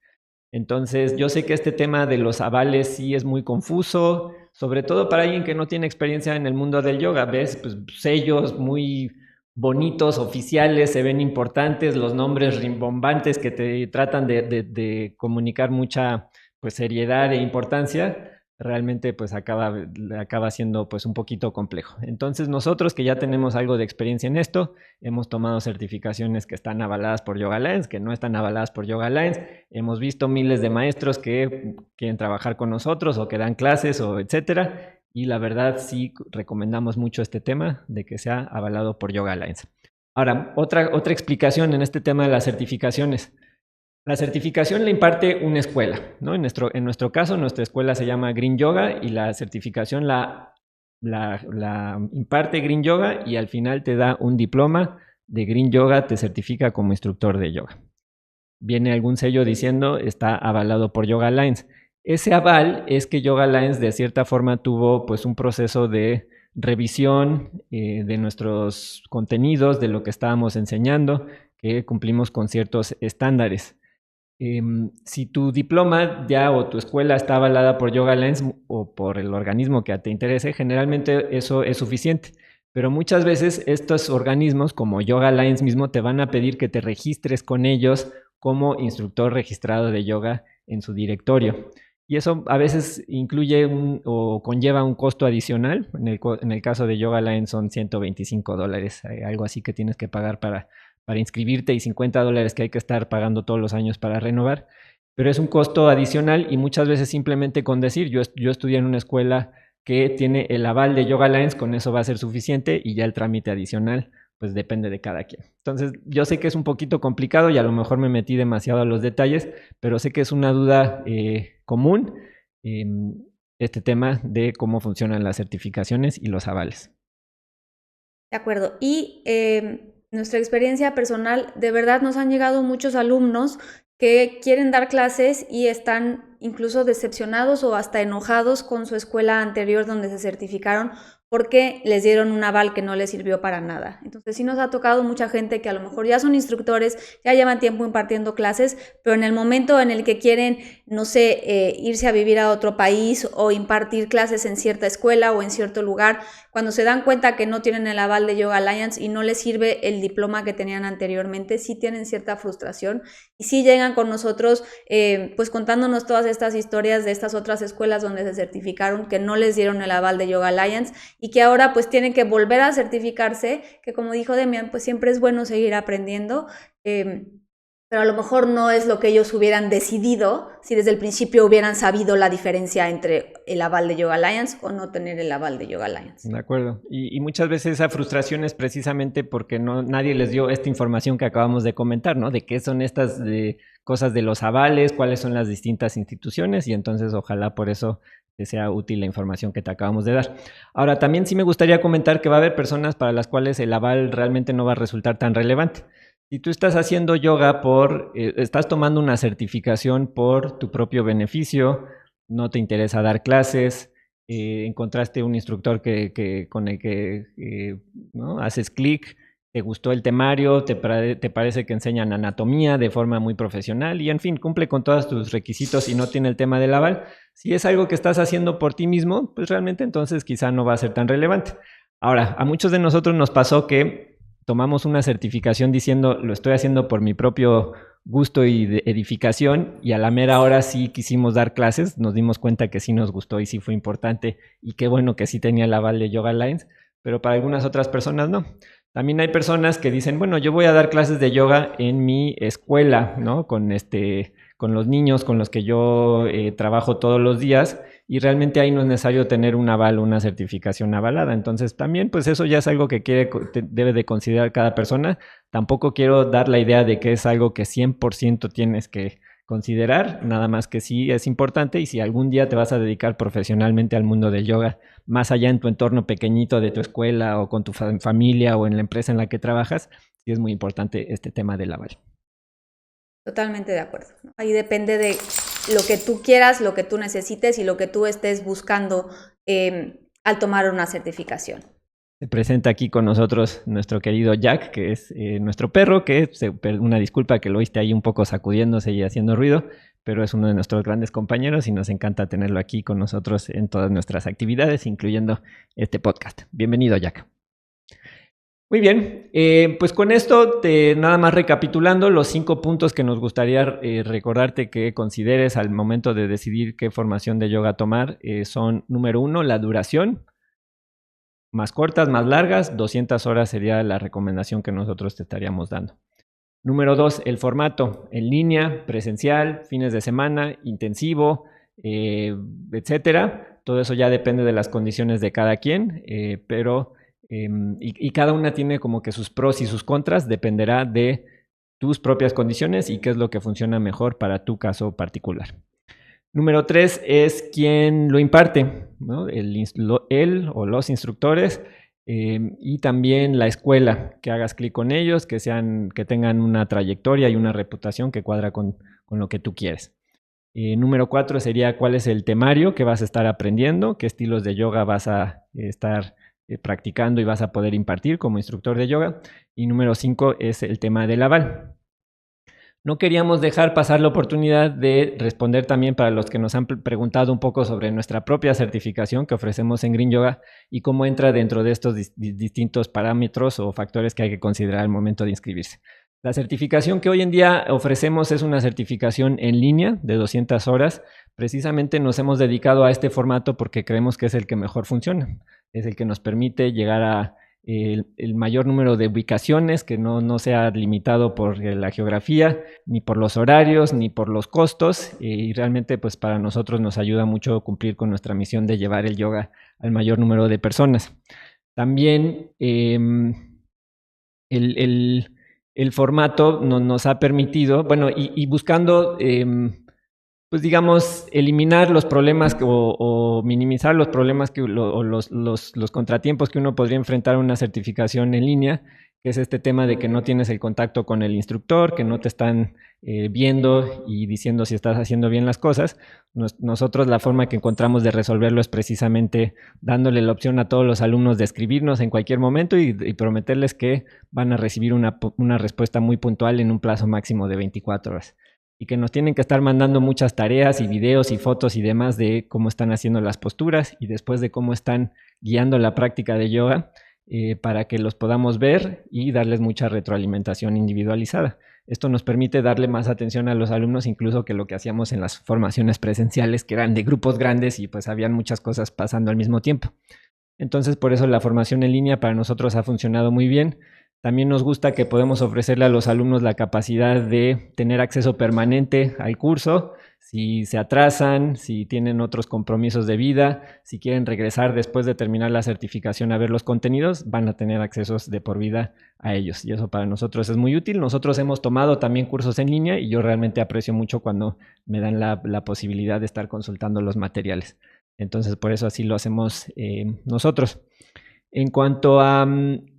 Entonces, yo sé que este tema de los avales sí es muy confuso, sobre todo para alguien que no tiene experiencia en el mundo del yoga. Ves, pues sellos muy bonitos, oficiales, se ven importantes, los nombres rimbombantes que te tratan de comunicar mucha pues seriedad e importancia, realmente pues acaba siendo pues un poquito complejo. Entonces nosotros que ya tenemos algo de experiencia en esto, hemos tomado certificaciones que están avaladas por Yoga Alliance, que no están avaladas por Yoga Alliance, hemos visto miles de maestros que quieren trabajar con nosotros o que dan clases o etcétera, y la verdad sí recomendamos mucho este tema de que sea avalado por Yoga Alliance. Ahora, otra explicación en este tema de las certificaciones. La certificación la imparte una escuela, ¿no? En nuestro caso, nuestra escuela se llama Green Yoga y la certificación la imparte Green Yoga y al final te da un diploma de Green Yoga, te certifica como instructor de yoga. Viene algún sello diciendo está avalado por Yoga Alliance. Ese aval es que Yoga Alliance de cierta forma tuvo pues un proceso de revisión de nuestros contenidos, de lo que estábamos enseñando, que cumplimos con ciertos estándares. Si tu diploma ya o tu escuela está avalada por Yoga Alliance o por el organismo que te interese, generalmente eso es suficiente. Pero muchas veces estos organismos, como Yoga Alliance mismo, te van a pedir que te registres con ellos como instructor registrado de yoga en su directorio. Y eso a veces incluye o conlleva un costo adicional. En el caso de Yoga Alliance son $125, algo así que tienes que pagar para inscribirte y $50 que hay que estar pagando todos los años para renovar. Pero es un costo adicional y muchas veces simplemente con decir, yo estudié en una escuela que tiene el aval de Yoga Alliance, con eso va a ser suficiente y ya el trámite adicional pues depende de cada quien. Entonces yo sé que es un poquito complicado y a lo mejor me metí demasiado a los detalles, pero sé que es una duda común este tema de cómo funcionan las certificaciones y los avales. De acuerdo. Y nuestra experiencia personal, de verdad nos han llegado muchos alumnos que quieren dar clases y están incluso decepcionados o hasta enojados con su escuela anterior donde se certificaron porque les dieron un aval que no les sirvió para nada. Entonces sí nos ha tocado mucha gente que a lo mejor ya son instructores, ya llevan tiempo impartiendo clases, pero en el momento en el que quieren, no sé, irse a vivir a otro país o impartir clases en cierta escuela o en cierto lugar, cuando se dan cuenta que no tienen el aval de Yoga Alliance y no les sirve el diploma que tenían anteriormente, sí tienen cierta frustración y sí llegan con nosotros pues contándonos todas estas historias de estas otras escuelas donde se certificaron que no les dieron el aval de Yoga Alliance y que ahora pues tienen que volver a certificarse, que como dijo Demian, pues siempre es bueno seguir aprendiendo, pero a lo mejor no es lo que ellos hubieran decidido si desde el principio hubieran sabido la diferencia entre el aval de Yoga Alliance o no tener el aval de Yoga Alliance. De acuerdo. Y muchas veces esa frustración es precisamente porque nadie les dio esta información que acabamos de comentar, ¿no? De qué son estas cosas de los avales, cuáles son las distintas instituciones y entonces ojalá por eso te sea útil la información que te acabamos de dar. Ahora, también sí me gustaría comentar que va a haber personas para las cuales el aval realmente no va a resultar tan relevante. Si tú estás haciendo yoga estás tomando una certificación por tu propio beneficio, no te interesa dar clases, encontraste un instructor con el que ¿no? haces clic te gustó el temario, te parece que enseñan anatomía de forma muy profesional y en fin, cumple con todos tus requisitos y no tiene el tema del aval. Si es algo que estás haciendo por ti mismo, pues realmente entonces quizá no va a ser tan relevante. Ahora, a muchos de nosotros nos pasó que tomamos una certificación diciendo lo estoy haciendo por mi propio gusto y de edificación y a la mera hora sí quisimos dar clases, nos dimos cuenta que sí nos gustó y sí fue importante y qué bueno que sí tenía el aval de Yoga Alliance, pero para algunas otras personas no. También hay personas que dicen, bueno, yo voy a dar clases de yoga en mi escuela, ¿no? Con los niños con los que yo trabajo todos los días y realmente ahí no es necesario tener un aval o una certificación avalada. Entonces también pues eso ya es algo que debe de considerar cada persona. Tampoco quiero dar la idea de que es algo que 100% tienes que considerar, nada más que sí es importante y si algún día te vas a dedicar profesionalmente al mundo del yoga, más allá en tu entorno pequeñito de tu escuela o con tu familia o en la empresa en la que trabajas, sí es muy importante este tema del aval. Totalmente de acuerdo. Ahí depende de lo que tú quieras, lo que tú necesites y lo que tú estés buscando al tomar una certificación. Se presenta aquí con nosotros nuestro querido Jack, que es nuestro perro, que una disculpa que lo oíste ahí un poco sacudiéndose y haciendo ruido, pero es uno de nuestros grandes compañeros y nos encanta tenerlo aquí con nosotros en todas nuestras actividades, incluyendo este podcast. Bienvenido, Jack. Muy bien, pues con esto, nada más recapitulando los 5 puntos que nos gustaría recordarte que consideres al momento de decidir qué formación de yoga tomar son, número 1, la duración. Más cortas, más largas, 200 horas sería la recomendación que nosotros te estaríamos dando. Número 2, el formato, en línea, presencial, fines de semana, intensivo, etcétera. Todo eso ya depende de las condiciones de cada quien, pero cada una tiene como que sus pros y sus contras, dependerá de tus propias condiciones y qué es lo que funciona mejor para tu caso particular. Número 3 es quién lo imparte, ¿no? Él o los instructores y también la escuela, que hagas clic con ellos, que tengan una trayectoria y una reputación que cuadra con lo que tú quieres. Número 4 sería cuál es el temario que vas a estar aprendiendo, qué estilos de yoga vas a estar practicando y vas a poder impartir como instructor de yoga. Y número 5 es el tema del aval. No queríamos dejar pasar la oportunidad de responder también para los que nos han preguntado un poco sobre nuestra propia certificación que ofrecemos en Green Yoga y cómo entra dentro de estos distintos parámetros o factores que hay que considerar al momento de inscribirse. La certificación que hoy en día ofrecemos es una certificación en línea de 200 horas. Precisamente nos hemos dedicado a este formato porque creemos que es el que mejor funciona. Es el que nos permite llegar a el mayor número de ubicaciones, que no sea limitado por la geografía, ni por los horarios, ni por los costos, y realmente pues para nosotros nos ayuda mucho a cumplir con nuestra misión de llevar el yoga al mayor número de personas. También el formato nos ha permitido, bueno, y buscando pues digamos, eliminar los problemas o minimizar los problemas los contratiempos que uno podría enfrentar a una certificación en línea, que es este tema de que no tienes el contacto con el instructor, que no te están viendo y diciendo si estás haciendo bien las cosas. Nosotros la forma que encontramos de resolverlo es precisamente dándole la opción a todos los alumnos de escribirnos en cualquier momento y prometerles que van a recibir una respuesta muy puntual en un plazo máximo de 24 horas. Y que nos tienen que estar mandando muchas tareas y videos y fotos y demás de cómo están haciendo las posturas y después de cómo están guiando la práctica de yoga para que los podamos ver y darles mucha retroalimentación individualizada. Esto nos permite darle más atención a los alumnos incluso que lo que hacíamos en las formaciones presenciales, que eran de grupos grandes y pues habían muchas cosas pasando al mismo tiempo. Entonces, por eso la formación en línea para nosotros ha funcionado muy bien. También nos gusta que podemos ofrecerle a los alumnos la capacidad de tener acceso permanente al curso. Si se atrasan, si tienen otros compromisos de vida, si quieren regresar después de terminar la certificación a ver los contenidos, van a tener accesos de por vida a ellos. Y eso para nosotros es muy útil. Nosotros hemos tomado también cursos en línea y yo realmente aprecio mucho cuando me dan la posibilidad de estar consultando los materiales. Entonces, por eso así lo hacemos nosotros. En cuanto a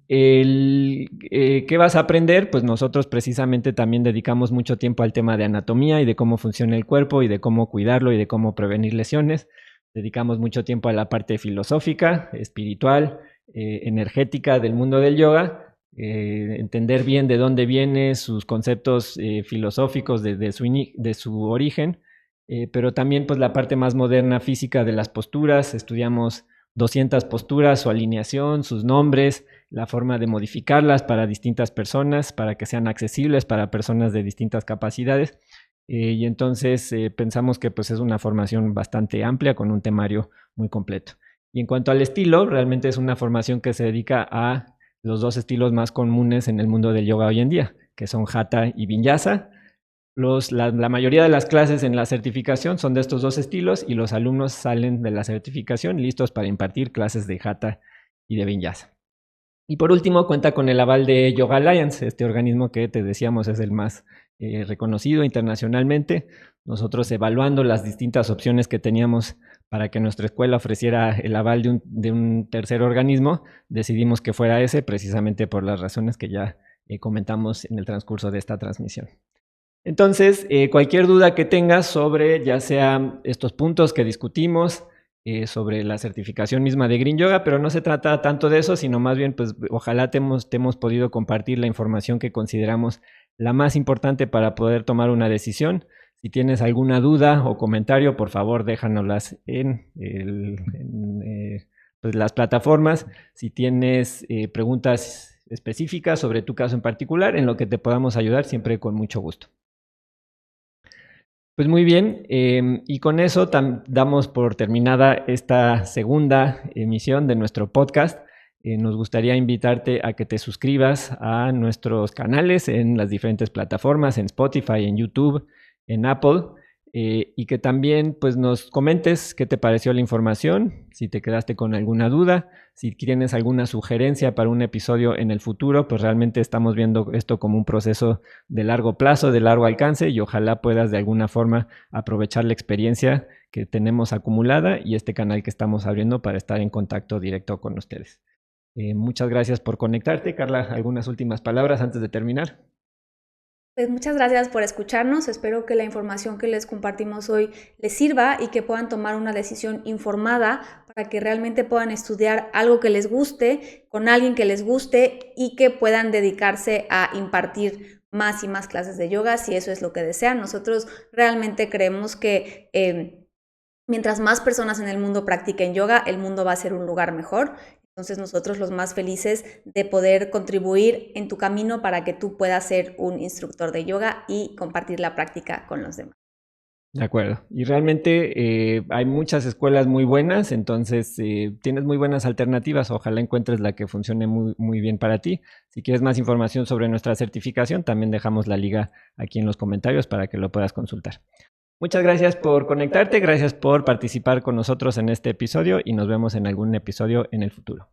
¿qué vas a aprender? Pues nosotros precisamente también dedicamos mucho tiempo al tema de anatomía y de cómo funciona el cuerpo y de cómo cuidarlo y de cómo prevenir lesiones. Dedicamos mucho tiempo a la parte filosófica, espiritual, energética del mundo del yoga. entender bien de dónde viene, sus conceptos filosóficos de su origen, pero también pues la parte más moderna física de las posturas. Estudiamos 200 posturas, su alineación, sus nombres, la forma de modificarlas para distintas personas, para que sean accesibles para personas de distintas capacidades. Y entonces pensamos que pues es una formación bastante amplia con un temario muy completo. Y en cuanto al estilo, realmente es una formación que se dedica a los dos estilos más comunes en el mundo del yoga hoy en día, que son Hatha y Vinyasa. La mayoría de las clases en la certificación son de estos dos estilos y los alumnos salen de la certificación listos para impartir clases de Hatha y de Vinyasa. Y por último, cuenta con el aval de Yoga Alliance, este organismo que te decíamos es el más reconocido internacionalmente. Nosotros, evaluando las distintas opciones que teníamos para que nuestra escuela ofreciera el aval de un tercer organismo, decidimos que fuera ese, precisamente por las razones que ya comentamos en el transcurso de esta transmisión. Entonces, cualquier duda que tengas sobre ya sea estos puntos que discutimos, sobre la certificación misma de Green Yoga, pero no se trata tanto de eso, sino más bien, pues ojalá te hemos podido compartir la información que consideramos la más importante para poder tomar una decisión. Si tienes alguna duda o comentario, por favor, déjanoslas en pues las plataformas. Si tienes preguntas específicas sobre tu caso en particular, en lo que te podamos ayudar, siempre con mucho gusto. Pues muy bien, y con eso damos por terminada esta segunda emisión de nuestro podcast. Nos gustaría invitarte a que te suscribas a nuestros canales en las diferentes plataformas, en Spotify, en YouTube, en Apple, y que también pues, nos comentes qué te pareció la información, si te quedaste con alguna duda, si tienes alguna sugerencia para un episodio en el futuro, pues realmente estamos viendo esto como un proceso de largo plazo, de largo alcance, y ojalá puedas de alguna forma aprovechar la experiencia que tenemos acumulada y este canal que estamos abriendo para estar en contacto directo con ustedes. Muchas gracias por conectarte. Carla, ¿algunas últimas palabras antes de terminar? Pues muchas gracias por escucharnos. Espero que la información que les compartimos hoy les sirva y que puedan tomar una decisión informada para que realmente puedan estudiar algo que les guste, con alguien que les guste y que puedan dedicarse a impartir más y más clases de yoga si eso es lo que desean. Nosotros realmente creemos que mientras más personas en el mundo practiquen yoga, el mundo va a ser un lugar mejor. Entonces nosotros los más felices de poder contribuir en tu camino para que tú puedas ser un instructor de yoga y compartir la práctica con los demás. De acuerdo. Y realmente hay muchas escuelas muy buenas, entonces tienes muy buenas alternativas. Ojalá encuentres la que funcione muy, muy bien para ti. Si quieres más información sobre nuestra certificación, también dejamos la liga aquí en los comentarios para que lo puedas consultar. Muchas gracias por conectarte, gracias por participar con nosotros en este episodio y nos vemos en algún episodio en el futuro.